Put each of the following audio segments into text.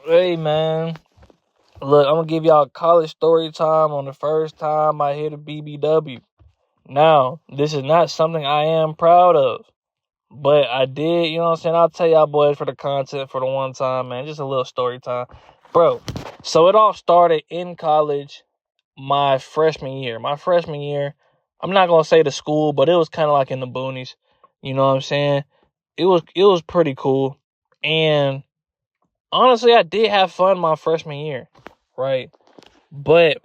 Hey man, look, I'm gonna give y'all college story time on the first time I hit a BBW. Now, this is not something I am proud of, but I did, you know what I'm saying? I'll tell y'all boys for the content for the one time, man. Just a little story time. Bro, so it all started in college my freshman year. My freshman year, I'm not gonna say the school, but it was kind of like in the boonies. You know what I'm saying? It was pretty cool. And honestly, I did have fun my freshman year, right? But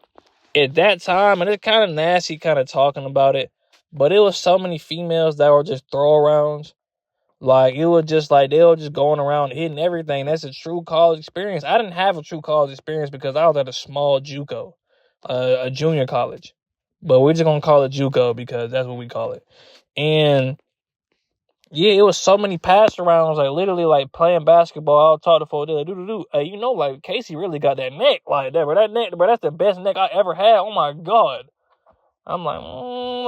at that time, and it's kind of nasty kind of talking about it, but it was so many females that were just throwarounds. Like, it was just like they were just going around hitting everything. That's a true college experience. I didn't have a true college experience because I was at a small JUCO, a junior college. But we're just going to call it JUCO because that's what we call it. And yeah, it was so many pass arounds, like literally like playing basketball. I'll talk to folks, do. Hey, like Casey really got that neck like that, but that neck, but that's the best neck I ever had. Oh my god. I'm like,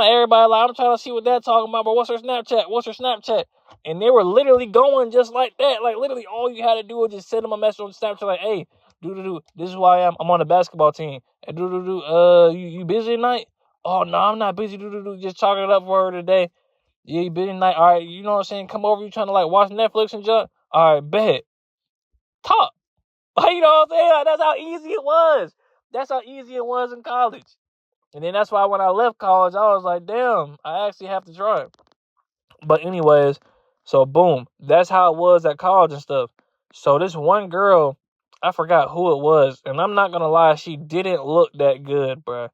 everybody like, I'm trying to see what they're talking about, but what's her Snapchat? What's her Snapchat? And they were literally going just like that. Like literally all you had to do was just send them a message on Snapchat like, hey, do. This is who I am. I'm on the basketball team. And you busy tonight? Oh no, I'm not busy. Just chalking it up for her today. Yeah, you been night. All right, you know what I'm saying? Come over. You trying to like watch Netflix and junk? All right, bet. Talk. You know what I'm saying? Like, that's how easy it was. That's how easy it was in college. And then that's why when I left college, I was like, damn, I actually have to try. But anyways, so boom, that's how it was at college and stuff. So this one girl, I forgot who it was, and I'm not gonna lie, she didn't look that good, bruh.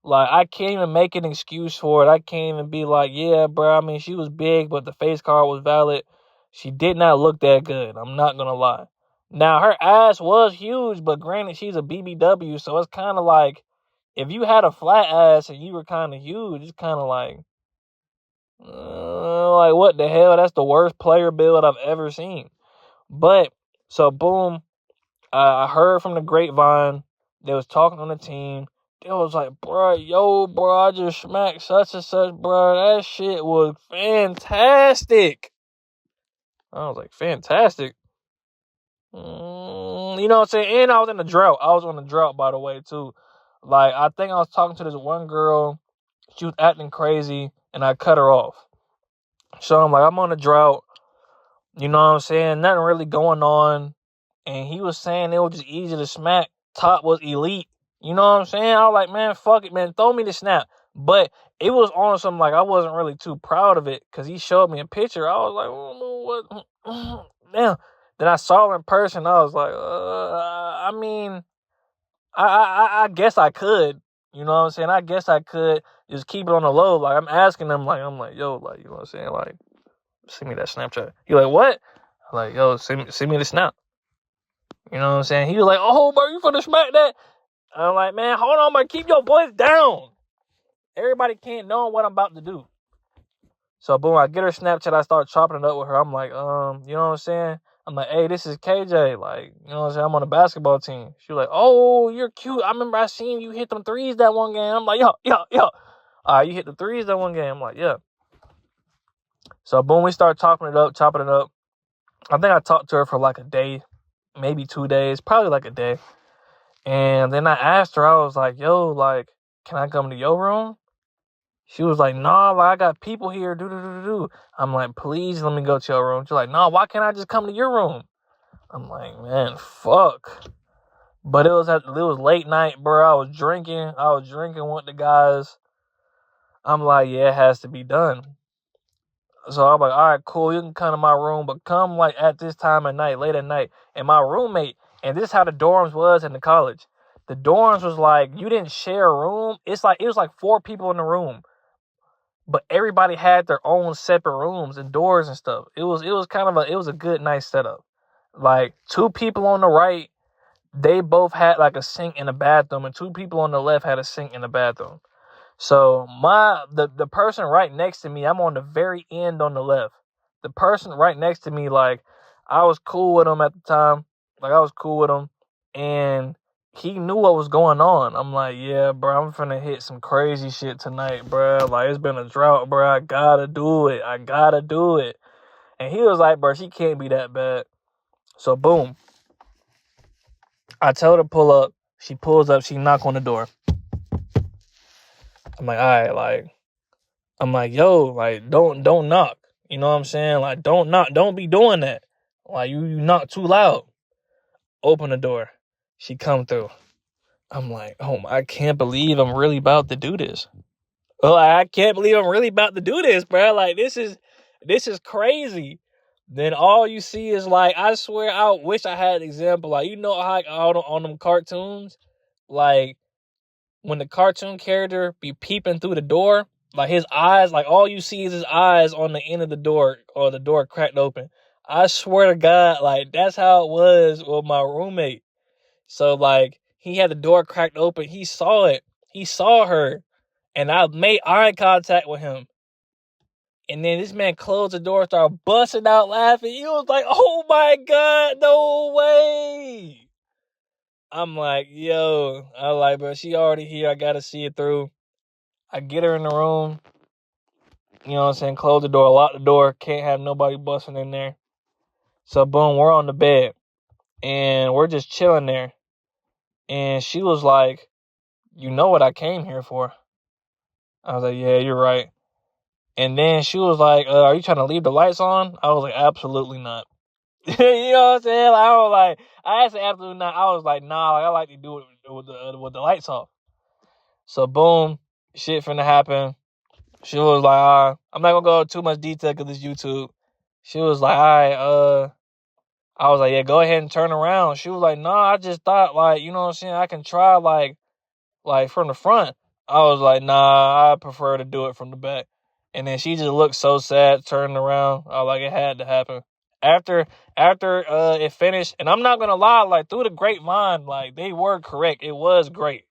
Like, I can't even make an excuse for it. I can't even be like, yeah, bro. I mean, she was big, but the face card was valid. She did not look that good. I'm not going to lie. Now, her ass was huge, but granted, she's a BBW, so it's kind of like, if you had a flat ass and you were kind of huge, it's kind of like, what the hell? That's the worst player build I've ever seen. But, so boom, I heard from the grapevine, they was talking on the team. They was like, bro, I just smacked such and such, bro. That shit was fantastic. I was like, fantastic. You know what I'm saying? And I was in a drought. I was on a drought, by the way, too. Like, I think I was talking to this one girl. She was acting crazy, and I cut her off. So I'm like, I'm on a drought. You know what I'm saying? Nothing really going on. And he was saying it was just easy to smack. Top was elite. You know what I'm saying? I was like, man, fuck it, man. Throw me the snap. But it was on something like I wasn't really too proud of it because he showed me a picture. I was like, oh, what? Damn. Then I saw her in person. I was like, I mean, I guess I could. You know what I'm saying? I guess I could just keep it on the low. Like, I'm asking him, like, I'm like, yo, like, you know what I'm saying? Like, send me that Snapchat. He like, what? I'm like, yo, send me the snap. You know what I'm saying? He was like, oh, bro, you finna smack that? I'm like, man, hold on, man, keep your voice down. Everybody can't know what I'm about to do. So, boom, I get her Snapchat. I start chopping it up with her. I'm like, you know what I'm saying? I'm like, hey, this is KJ. Like, you know what I'm saying? I'm on the basketball team. She was like, oh, you're cute. I remember I seen you hit them threes that one game. I'm like, yo. You hit the threes that one game. I'm like, yeah. So, boom, we start chopping it up. I think I talked to her for like a day, maybe 2 days, probably like a day. And then I asked her, I was like, yo, like, can I come to your room? She was like, nah, like, I got people here, do. I'm like, please let me go to your room. She's like, nah, why can't I just come to your room? I'm like, man, fuck. But it was late night, bro. I was drinking with the guys. I'm like, yeah, it has to be done. So I'm like, all right, cool, you can come to my room, but come like at this time of night, late at night. And my roommate, and this is how the dorms was in the college. The dorms was like, you didn't share a room. It was like 4 people in the room, but everybody had their own separate rooms and doors and stuff. It was a good, nice setup. Like 2 people on the right, they both had like a sink and a bathroom, and 2 people on the left had a sink and a bathroom. So the person right next to me, I'm on the very end on the left. The person right next to me, like, I was cool with him at the time. Like, I was cool with him, and he knew what was going on. I'm like, yeah, bro, I'm finna hit some crazy shit tonight, bro. Like, it's been a drought, bro. I gotta do it. And he was like, bro, she can't be that bad. So, boom. I tell her to pull up. She pulls up. She knock on the door. I'm like, all right, like, I'm like, yo, like, don't knock. You know what I'm saying? Like, don't knock. Don't be doing that. Like, you knock too loud. Open the door. She come through. I'm like, oh, I can't believe I'm really about to do this. Well, I can't believe I'm really about to do this, bro. Like, this is crazy. Then all you see is, like, I swear, I wish I had an example. Like, you know how on them cartoons, like, when the cartoon character be peeping through the door, like, his eyes, like, all you see is his eyes on the end of the door, or the door cracked open. I swear to God, like, that's how it was with my roommate. So, like, he had the door cracked open. He saw it. He saw her. And I made eye contact with him. And then this man closed the door, started busting out laughing. He was like, oh my God, no way. I'm like, yo. I like, bro, she already here. I got to see it through. I get her in the room. You know what I'm saying? Close the door, lock the door. Can't have nobody busting in there. So, boom, we're on the bed. And we're just chilling there. And she was like, you know what I came here for? I was like, yeah, you're right. And then she was like, are you trying to leave the lights on? I was like, absolutely not. You know what I'm saying? Like, I said absolutely not. I was like, nah, like, I like to do it with the lights off. So, boom, shit finna happen. She was like, I'm not gonna go into too much detail because it's YouTube. She was like, all right, I was like, yeah, go ahead and turn around. She was like, nah, I just thought, like, you know what I'm saying? I can try, like from the front. I was like, nah, I prefer to do it from the back. And then she just looked so sad, turning around. I was like, it had to happen. After it finished, and I'm not gonna lie, like, through the grapevine, like, they were correct. It was great.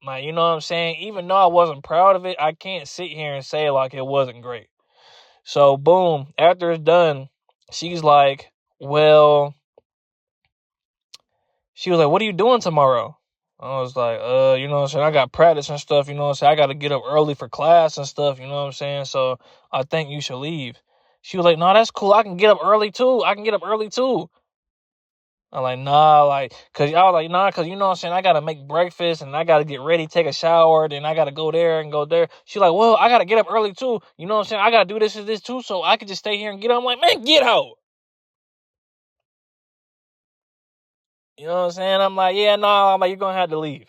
Like, you know what I'm saying? Even though I wasn't proud of it, I can't sit here and say, like, it wasn't great. So, boom, after it's done, she's like, well, she was like, what are you doing tomorrow? I was like, you know what I'm saying? I got practice and stuff, you know what I'm saying? I got to get up early for class and stuff, you know what I'm saying? So I think you should leave. She was like, no, that's cool. I can get up early too. I'm like, nah, like, cause I was like, nah, cause you know what I'm saying? I got to make breakfast and I got to get ready, take a shower. Then I got to go there and go there. She's like, well, I got to get up early too. You know what I'm saying? I got to do this and this too. So I could just stay here and get up. I'm like, man, get out. You know what I'm saying? I'm like, yeah, no, I'm like, you're going to have to leave.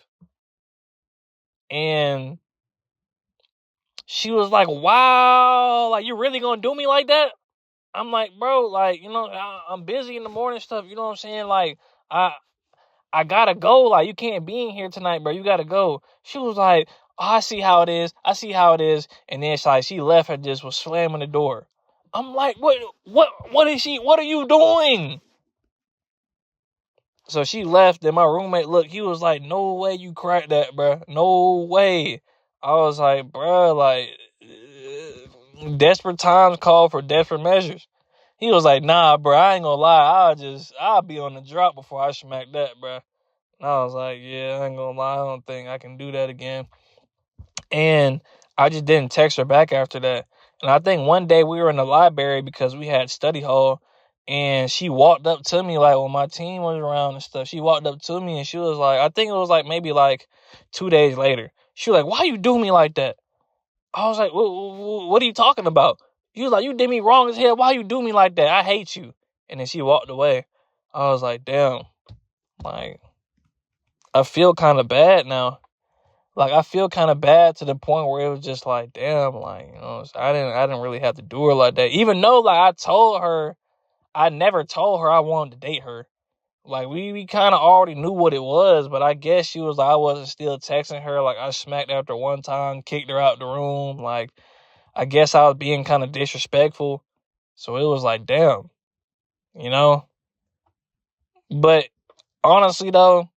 And she was like, wow, like, you really going to do me like that? I'm like, bro, like, you know, I'm busy in the morning stuff. You know what I'm saying? Like, I got to go. Like, you can't be in here tonight, bro. You got to go. She was like, oh, I see how it is. And then she left and just was slamming the door. I'm like, what are you doing? So she left, and my roommate looked. He was like, no way you cracked that, bro. No way. I was like, bro, like, desperate times call for desperate measures. He was like, nah, bro, I ain't gonna lie. I'll be on the drop before I smack that, bro. And I was like, yeah, I ain't gonna lie. I don't think I can do that again. And I just didn't text her back after that. And I think one day we were in the library because we had study hall. And she walked up to me, like, when my team was around and stuff. She walked up to me and she was like, I think it was like maybe like 2 days later. She was like, why you do me like that? I was like, what are you talking about? She was like, you did me wrong as hell. Why you do me like that? I hate you. And then she walked away. I was like, damn. Like, I feel kind of bad now. Like, I feel kind of bad to the point where it was just like, damn, like, you know, I didn't really have to do her like that. Even though, like, I never told her I wanted to date her. Like, we kind of already knew what it was, but I guess she was like, I wasn't still texting her. Like, I smacked after one time, kicked her out the room. Like, I guess I was being kind of disrespectful. So it was like, damn, you know? But honestly, though,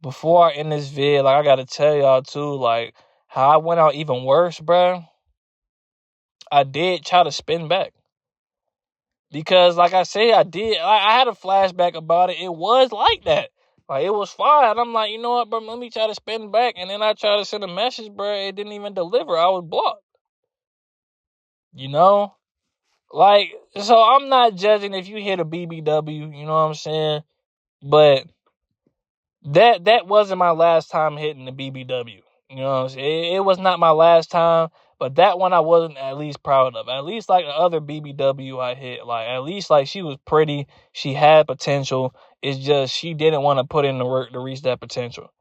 before I end this vid, like, I got to tell y'all, too, like, how I went out even worse, bro. I did try to spin back. Because, like I said, I had a flashback about it. It was like that. Like, it was fine. I'm like, you know what, bro, let me try to spin back. And then I try to send a message, bro. It didn't even deliver. I was blocked. You know? Like, so I'm not judging if you hit a BBW, you know what I'm saying? But that wasn't my last time hitting the BBW. You know what I'm saying? It was not my last time, but that one I wasn't at least proud of. At least like the other BBW I hit, like at least like she was pretty, she had potential. It's just she didn't want to put in the work to reach that potential.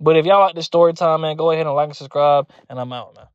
But if y'all like this story time, man, go ahead and like and subscribe, and I'm out, man.